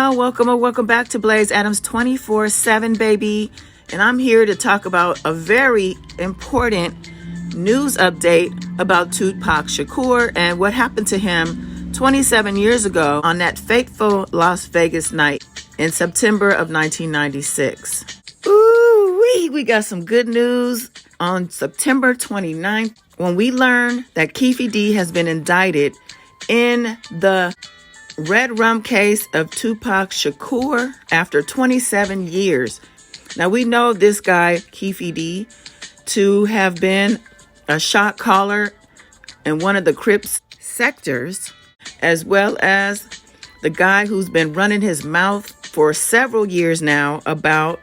y'all. Welcome back to Blaze Adams 24/7, baby. And I'm here to talk about a very important news update about Tupac Shakur and what happened to him 27 years ago on that fateful Las Vegas night in September of 1996. Ooh, we got some good news on September 29th when we learned that Keefe has been indicted in the red rum case of Tupac Shakur after 27 years. Now, we know this guy, Keefe to have been a shot caller in one of the Crips sectors, as well as the guy who's been running his mouth for several years now about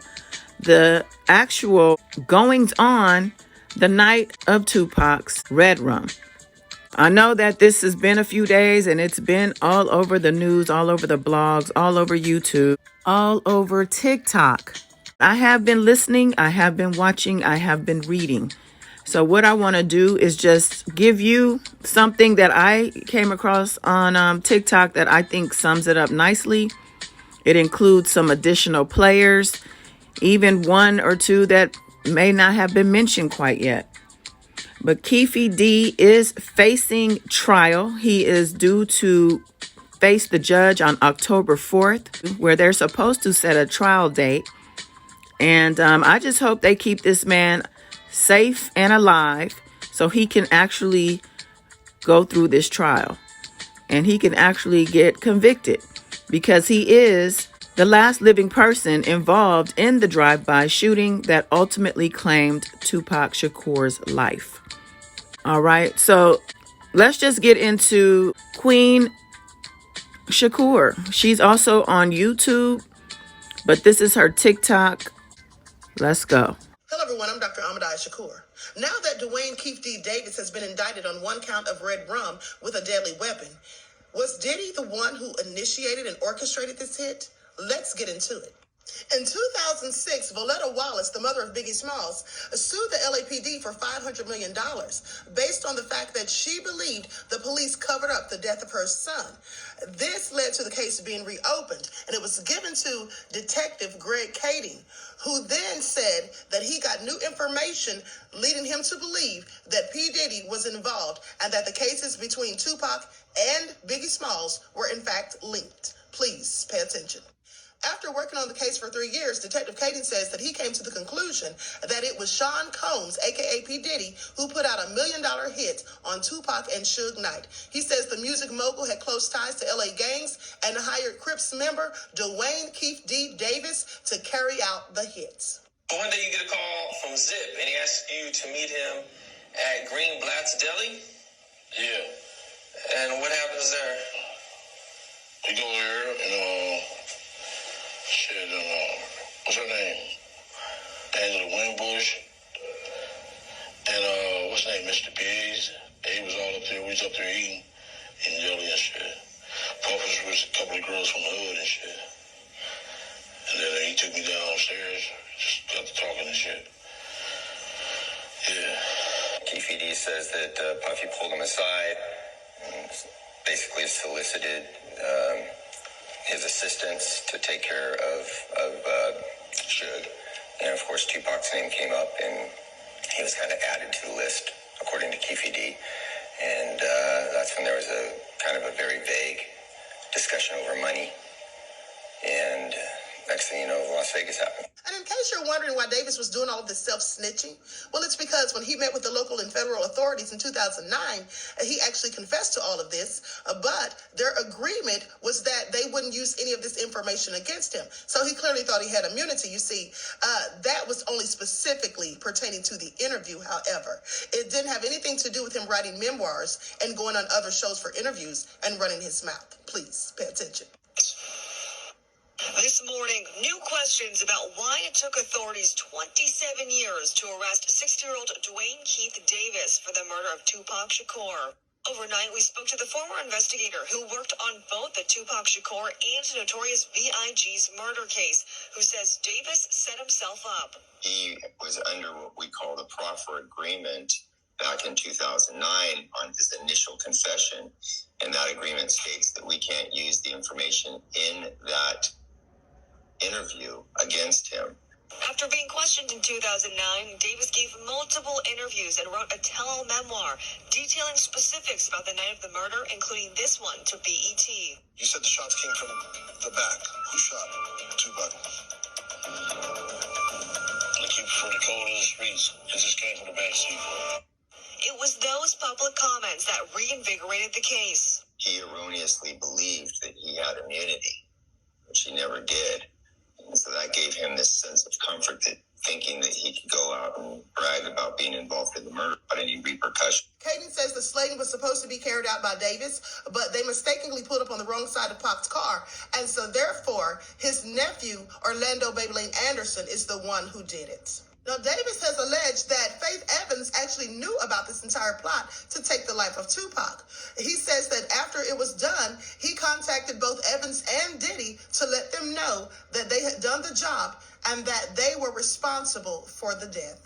the actual goings on the night of Tupac's red rum. I know that this has been a few days and it's been all over the news, all over the blogs, all over YouTube, all over TikTok. I have been listening, I have been watching, I have been reading. So what I want to do is just give you something that I came across on TikTok that I think sums it up nicely. It includes some additional players, even one or two that may not have been mentioned quite yet. But Keefe is facing trial. He is due to face the judge on October 4th, where they're supposed to set a trial date. And I just hope they keep this man safe and alive so he can actually go through this trial and he can actually get convicted, because he is the last living person involved in the drive-by shooting that ultimately claimed Tupac Shakur's life. All right, so let's just get into Queen Shakur. She's also on YouTube, but this is her TikTok. Let's go. Hello, everyone. I'm Dr. Ahmadai Shakur. Now that Dwayne Keefe D. Davis has been indicted on one count of red rum with a deadly weapon, was Diddy the one who initiated and orchestrated this hit? Let's get into it. In 2006, Voletta Wallace, the mother of Biggie Smalls, sued the LAPD for $500 million based on the fact that she believed the police covered up the death of her son. This led to the case being reopened, and it was given to Detective Greg Kading, who then said that he got new information leading him to believe that P. Diddy was involved and that the cases between Tupac and Biggie Smalls were in fact linked. Please pay attention. After working on the case for 3 years, Detective Kading says that he came to the conclusion that it was Sean Combs, a.k.a. P. Diddy, who put out $1 million hit on Tupac and Suge Knight. He says the music mogul had close ties to L.A. gangs and hired Crips member Dwayne Keefe D. Davis to carry out the hits. One day you get a call from Zip, and he asks you to meet him at Greenblatt's Deli? Yeah. And what happens there? We go there, and, what's her name? Angela Winbush. And, what's his name? Mr. Biggs. He was all up there. We was up there eating in jelly and shit. Puffers was a couple of girls from the hood and shit. And then he took me downstairs, just got to talking and shit. Yeah. Keefe D says that Puffy pulled him aside and basically solicited his assistants to take care of Suge. And of course, Tupac's name came up, and he was kind of added to the list, according to Keefe D. And that's when there was a kind of a very vague discussion over money. And next thing you know, Las Vegas happened. And in case you're wondering why Davis was doing all of this self-snitching, well, it's because when he met with the local and federal authorities in 2009, he actually confessed to all of this, but their agreement was that they wouldn't use any of this information against him. So he clearly thought he had immunity. You see, that was only specifically pertaining to the interview, however. It didn't have anything to do with him writing memoirs and going on other shows for interviews and running his mouth. Please pay attention. This morning, new questions about why it took authorities 27 years to arrest 60-year-old Dwayne Keefe Davis for the murder of Tupac Shakur. Overnight, we spoke to the former investigator who worked on both the Tupac Shakur and Notorious B.I.G.'s murder case, who says Davis set himself up. He was under what we call the proffer agreement back in 2009 on his initial confession. And that agreement states that we can't use the information in that interview against him. After being questioned in 2009, Davis gave multiple interviews and wrote a tell-all memoir detailing specifics about the night of the murder, including this one to BET. You said the shots came from the back. Who shot? Tupac. They keep for the cold in the streets. It just came from the back seat. It was those public comments that reinvigorated the case. He erroneously believed that he had immunity, which he never did. And so that gave him this sense of comfort, that thinking that he could go out and brag about being involved in the murder without any repercussion. Caden says the slaying was supposed to be carried out by Davis, but they mistakenly pulled up on the wrong side of Pac's car. And so therefore, his nephew, Orlando Babylane Anderson, is the one who did it. Now, Davis has alleged that Faith Evans actually knew about this entire plot to take the life of Tupac. He says that after it was done, he contacted both Evans and Diddy to let them know that they had done the job and that they were responsible for the death.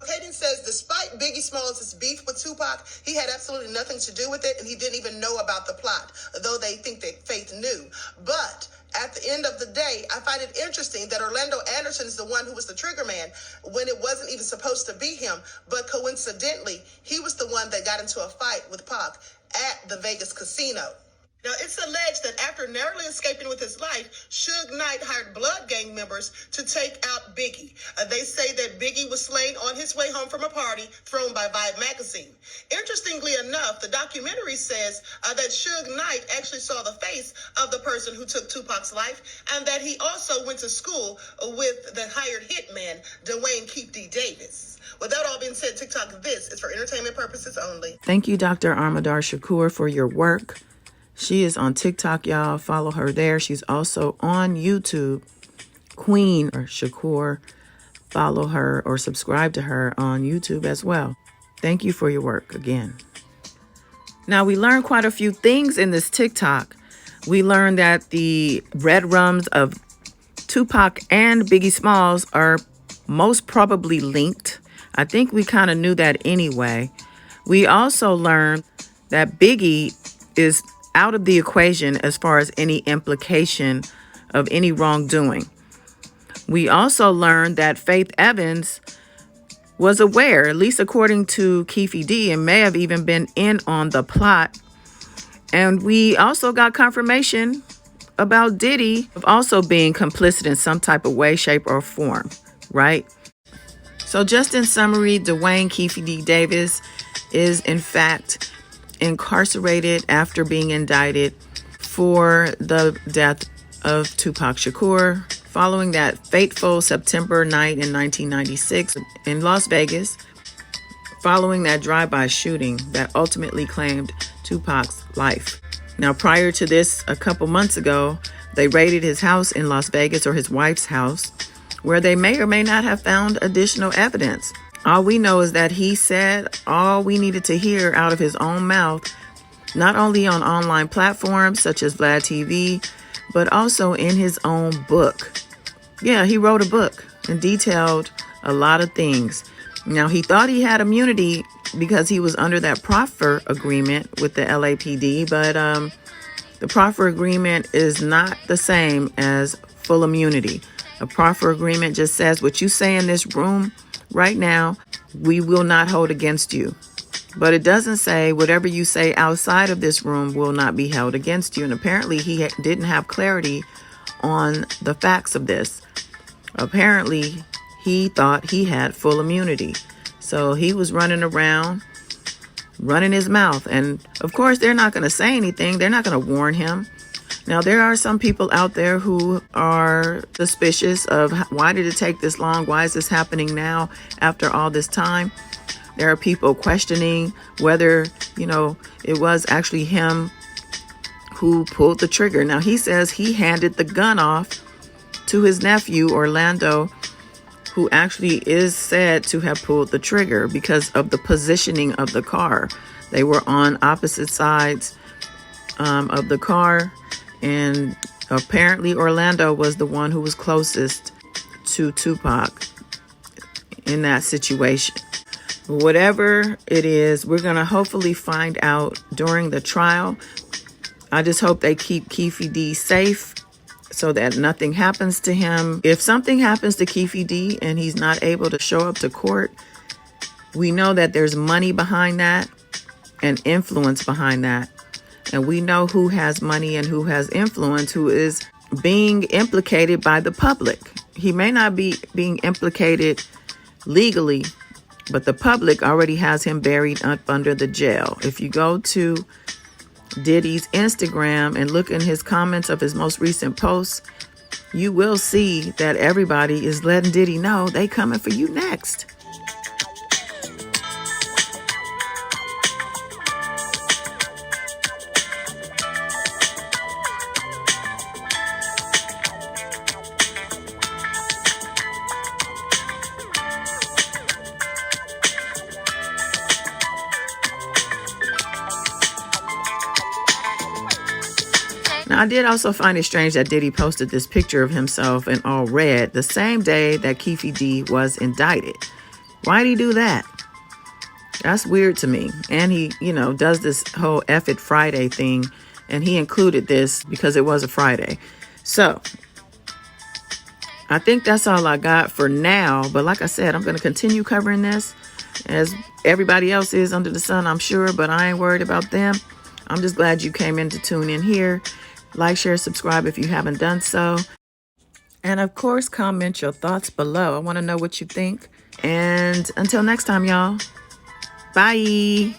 Caden says despite Biggie Smalls' beef with Tupac, he had absolutely nothing to do with it, and he didn't even know about the plot, though they think that Faith knew. But at the end of the day, I find it interesting that Orlando Anderson is the one who was the trigger man when it wasn't even supposed to be him. But coincidentally, he was the one that got into a fight with Pac at the Vegas casino. Now, it's alleged that after narrowly escaping with his life, Suge Knight hired Blood Gang members to take out Biggie. They say that Biggie was slain on his way home from a party thrown by Vibe magazine. Interestingly enough, the documentary says that Suge Knight actually saw the face of the person who took Tupac's life, and that he also went to school with the hired hitman, Dwayne Keefe Davis. With that all being said, TikTok, this is for entertainment purposes only. Thank you, Dr. Armadar Shakur, for your work. She is on TikTok, y'all. Follow her there. She's also on YouTube. Queen or Shakur. Follow her or subscribe to her on YouTube as well. Thank you for your work again. Now, we learned quite a few things in this TikTok. We learned that the red rums of Tupac and Biggie Smalls are most probably linked. I think we kind of knew that anyway. We also learned that Biggie is out of the equation as far as any implication of any wrongdoing. We also learned that Faith Evans was aware, at least according to Keefe D, and may have even been in on the plot. And we also got confirmation about Diddy of also being complicit in some type of way, shape, or form, right? So just in summary, Dwayne Keefe D. Davis is in fact incarcerated after being indicted for the death of Tupac Shakur following that fateful September night in 1996 in Las Vegas, following that drive-by shooting that ultimately claimed Tupac's life. Now, prior to this, a couple months ago, they raided his house in Las Vegas, or his wife's house, where they may or may not have found additional evidence. All we know is that he said all we needed to hear out of his own mouth, not only on online platforms such as Vlad TV, but also in his own book. Yeah, he wrote a book and detailed a lot of things. Now, he thought he had immunity because he was under that proffer agreement with the LAPD, but the proffer agreement is not the same as full immunity. A proffer agreement just says what you say in this room right now, we will not hold against you. But it doesn't say whatever you say outside of this room will not be held against you. And apparently he didn't have clarity on the facts of this. Apparently he thought he had full immunity. So he was running around, running his mouth. And of course, they're not going to say anything. They're not going to warn him. Now, there are some people out there who are suspicious of why did it take this long? Why is this happening now after all this time? There are people questioning whether, it was actually him who pulled the trigger. Now, he says he handed the gun off to his nephew, Orlando, who actually is said to have pulled the trigger because of the positioning of the car. They were on opposite sides of the car. And apparently Orlando was the one who was closest to Tupac in that situation. Whatever it is, we're going to hopefully find out during the trial. I just hope they keep Keefe D safe so that nothing happens to him. If something happens to Keefe D and he's not able to show up to court, we know that there's money behind that and influence behind that. And we know who has money and who has influence, who is being implicated by the public. He may not be being implicated legally, but the public already has him buried up under the jail. If you go to Diddy's Instagram and look in his comments of his most recent posts, you will see that everybody is letting Diddy know they coming for you next. Now, I did also find it strange that Diddy posted this picture of himself in all red the same day that Keefe D was indicted. Why'd he do that? That's weird to me. And he, does this whole F It Friday thing, and he included this because it was a Friday. So, I think that's all I got for now. But like I said, I'm going to continue covering this as everybody else is under the sun, I'm sure, but I ain't worried about them. I'm just glad you came in to tune in here. Like, share, subscribe if you haven't done so. And of course, comment your thoughts below. I want to know what you think. And until next time, y'all. Bye.